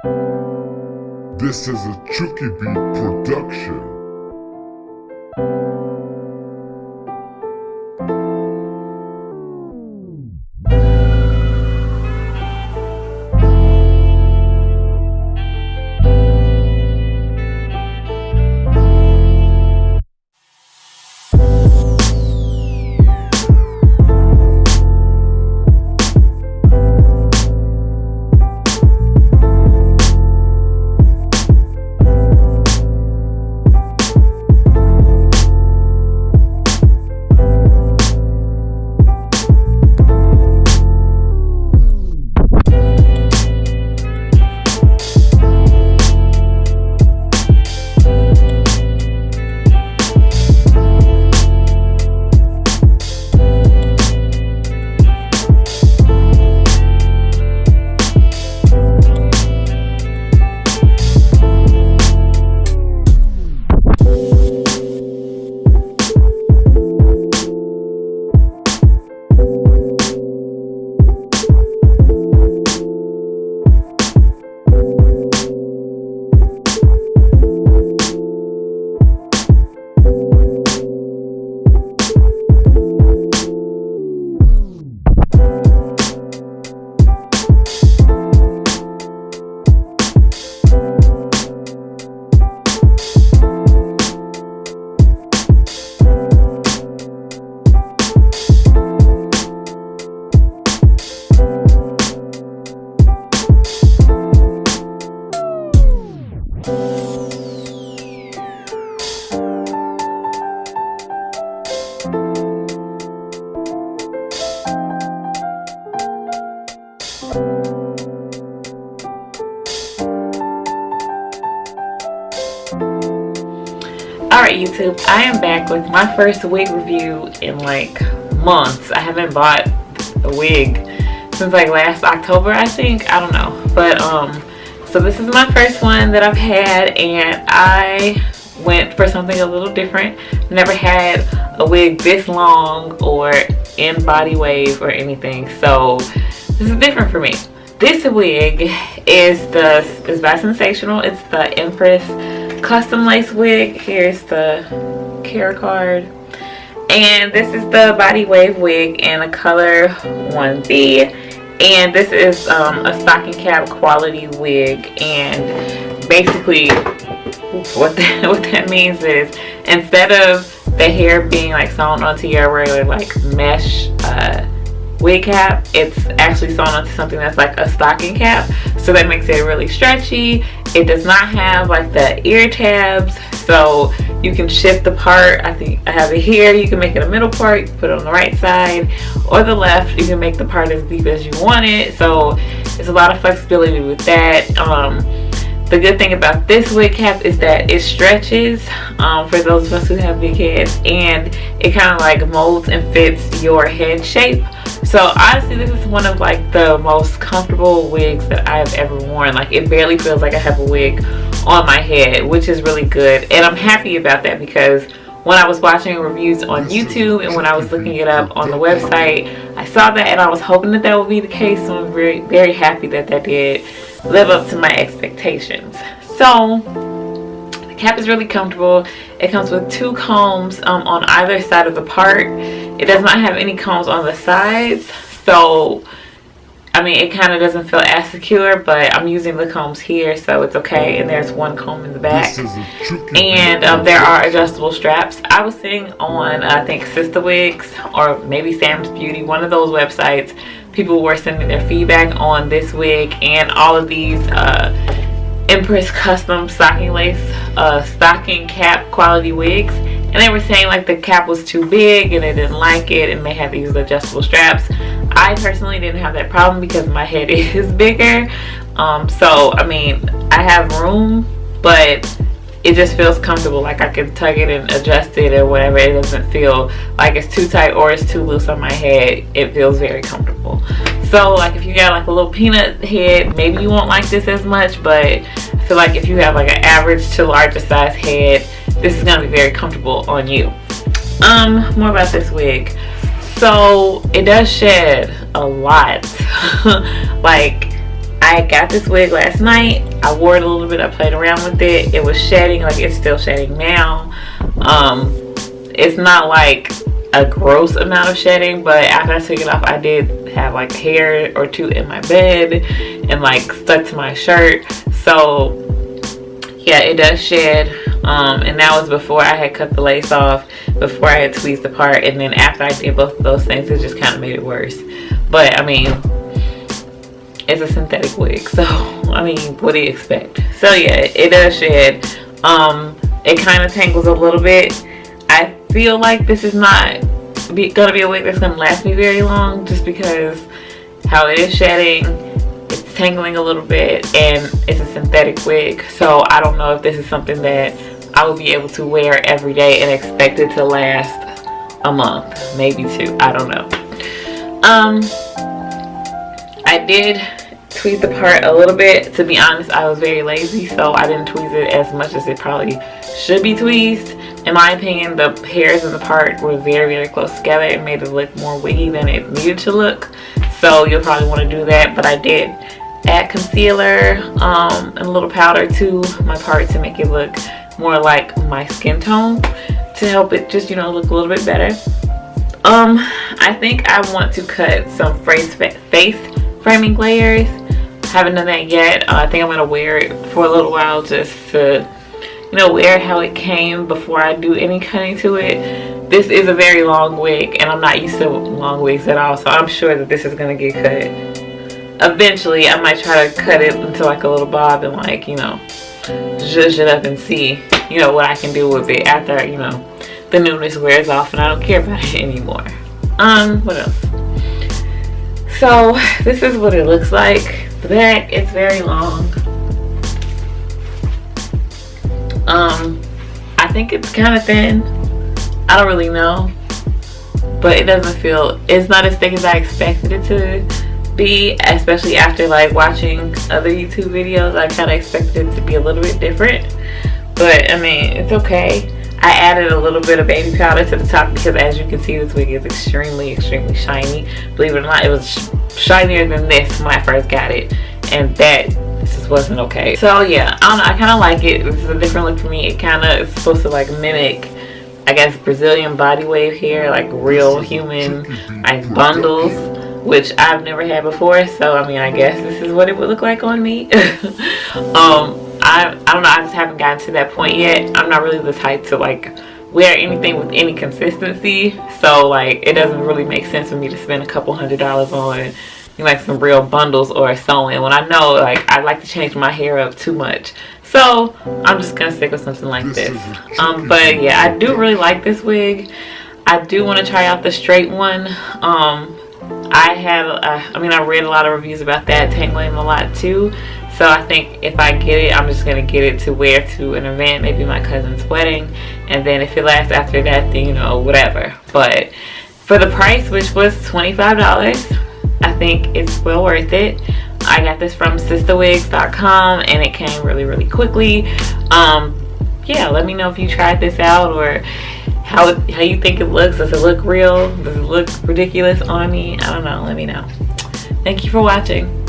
This is a Chuki Beat production. Alright YouTube, I am back with my first wig review in like months. I haven't bought a wig since like last October, I think. I don't know. But so this is my first one that I've had, and I went for something a little different. Never had a wig this long or in body wave or anything, so this is different for me. This wig is by Sensational. It's the Empress Custom lace wig. Here's the care card, and this is the body wave wig in a color 1B, and this is a stocking cap quality wig. And basically what that means is, instead of the hair being like sewn onto your regular like mesh wig cap, it's actually sewn onto something that's like a stocking cap, so that makes it really stretchy. It does not have like the ear tabs, so you can shift the part. I think I have it here. You can make it a middle part, you can put it on the right side or the left. You can make the part as deep as you want it, so it's a lot of flexibility with that. The good thing about this wig cap is that it stretches for those of us who have big heads, and it kind of like molds and fits your head shape. So honestly, this is one of like the most comfortable wigs that I've ever worn. Like, it barely feels like I have a wig on my head, which is really good, and I'm happy about that, because when I was watching reviews on YouTube and when I was looking it up on the website, I saw that and I was hoping that would be the case. So I'm very, very happy that did live up to my expectations. So the cap is really comfortable. It comes with 2 combs on either side of the part. It does not have any combs on the sides, so I mean, it kind of doesn't feel as secure, but I'm using the combs here, so it's okay. And there's 1 comb in the back, and there are adjustable straps. I was seeing on I think Sister Wigs or maybe Sam's Beauty, one of those websites, people were sending their feedback on this wig and all of these Empress Custom stocking lace stocking cap quality wigs, and they were saying like the cap was too big and they didn't like it, and they had these adjustable straps. I personally didn't have that problem because my head is bigger, so I mean, I have room, but it just feels comfortable. Like, I can tug it and adjust it or whatever. It doesn't feel like it's too tight or it's too loose on my head. It feels very comfortable. So like, if you got like a little peanut head, maybe you won't like this as much, but I feel like if you have like an average to larger size head, this is gonna be very comfortable on you. More about this wig. So it does shed a lot. Like, I got this wig last night I wore it a little bit, I played around with it. It was shedding, like it's still shedding now. It's not like a gross amount of shedding, but after I took it off, I did have like a hair or two in my bed and like stuck to my shirt. So yeah, it does shed. And that was before I had cut the lace off, before I had tweezed the part, and then after I did both of those things, it just kind of made it worse. But I mean, it's a synthetic wig, so I mean, what do you expect? So yeah, it does shed. It kind of tangles a little bit. I feel like this is not gonna be a wig that's gonna last me very long, just because how it is shedding, it's tangling a little bit, and it's a synthetic wig. So I don't know if this is something that I will be able to wear every day and expect it to last a month, maybe 2. I don't know. I did tweeze the part a little bit. To be honest, I was very lazy, so I didn't tweeze it as much as it probably should be tweezed. In my opinion, the hairs in the part were very, very close together. It made it look more wiggy than it needed to look. So you'll probably want to do that. But I did add concealer and a little powder to my part to make it look more like my skin tone, to help it just, you know, look a little bit better. I think I want to cut some face framing layers. Haven't done that yet. I think I'm gonna wear it for a little while just to, you know, wear it how it came before I do any cutting to it. This is a very long wig, and I'm not used to long wigs at all, so I'm sure that this is gonna get cut. Eventually, I might try to cut it into like a little bob and, like, you know, zhuzh it up and see, you know, what I can do with it after, you know, the newness wears off and I don't care about it anymore. What else? So this is what it looks like. The back, it's very long. I think it's kind of thin. I don't really know, but it doesn't feel, it's not as thick as I expected it to be, especially after like watching other YouTube videos. I kind of expected it to be a little bit different, but I mean, it's okay. I added a little bit of baby powder to the top because, as you can see, this wig is extremely, extremely shiny. Believe it or not, it was shinier than this when I first got it, and that just wasn't okay. So yeah, I don't know, I kind of like it. This is a different look for me. It kind of is supposed to like mimic, I guess, Brazilian body wave hair, like real human like bundles, which I've never had before. So I mean, I guess this is what it would look like on me. I don't know, I just haven't gotten to that point yet. I'm not really the type to like wear anything with any consistency, so like it doesn't really make sense for me to spend a couple $100s on, you know, like some real bundles or sewing, when I know like I like to change my hair up too much. So I'm just gonna stick with something like this. But yeah, I do really like this wig. I do want to try out the straight one. I mean, I read a lot of reviews about that tangling a lot too. So I think if I get it, I'm just going to get it to wear to an event, maybe my cousin's wedding. And then if it lasts after that, then, you know, whatever. But for the price, which was $25, I think it's well worth it. I got this from sisterwigs.com and it came really, really quickly. Yeah, let me know if you tried this out, or how you think it looks. Does it look real? Does it look ridiculous on me? I don't know. Let me know. Thank you for watching.